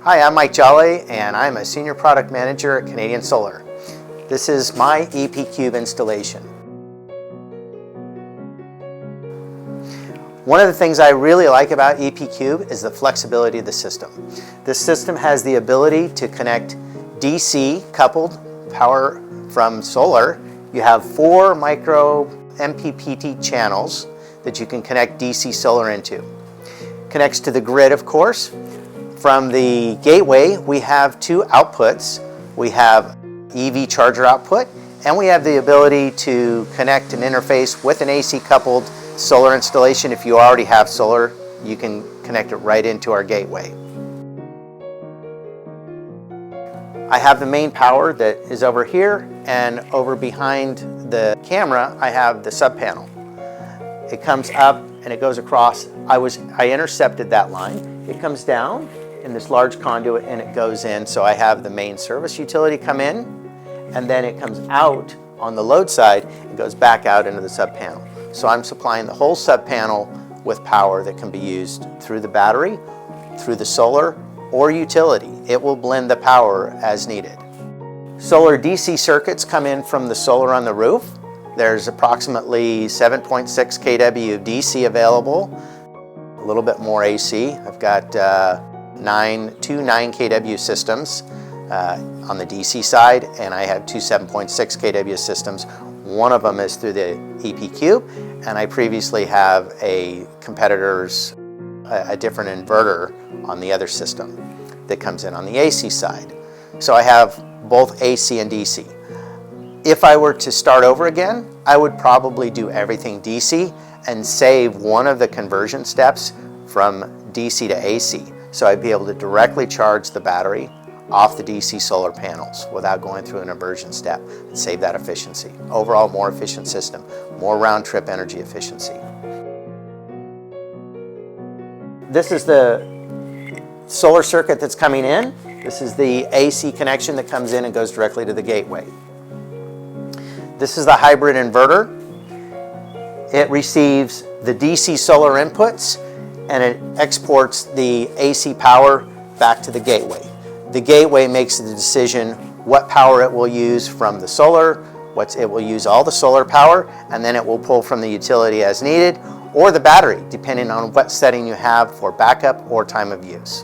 Hi, I'm Mike Jolly, and I'm a Senior Product Manager at Canadian Solar. This is my EP-Cube installation. One of the things I really like about EP-Cube is the flexibility of the system. This system has the ability to connect DC coupled power from solar. You have 4 micro MPPT channels that you can connect DC solar into. Connects to the grid, of course. From the gateway, we have 2 outputs. We have EV charger output, and we have the ability to connect an interface with an AC coupled solar installation. If you already have solar, you can connect it right into our gateway. I have the main power that is over here, and over behind the camera, I have the sub panel. It comes up and it goes across. I intercepted that line. It comes down in this large conduit and it goes in. So I have the main service utility come in, and then it comes out on the load side and goes back out into the sub panel. So I'm supplying the whole sub panel with power that can be used through the battery, through the solar, or utility. It will blend the power as needed. Solar DC circuits come in from the solar on the roof. There's approximately 7.6 kW of DC available, a little bit more AC. I've got two 9 kW systems on the DC side, and I have 2 7.6 kW systems. One of them is through the EP-Cube, and I previously have a competitor's, a different inverter on the other system that comes in on the AC side. So I have both AC and DC. If I were to start over again, I would probably do everything DC and save one of the conversion steps from DC to AC. So I'd be able to directly charge the battery off the DC solar panels without going through an inversion step and save that efficiency. Overall, more efficient system, more round-trip energy efficiency. This is the solar circuit that's coming in. This is the AC connection that comes in and goes directly to the gateway. This is the hybrid inverter. It receives the DC solar inputs and it exports the AC power back to the gateway. The gateway makes the decision what power it will use from the solar, it will use all the solar power, and then it will pull from the utility as needed, or the battery, depending on what setting you have for backup or time of use.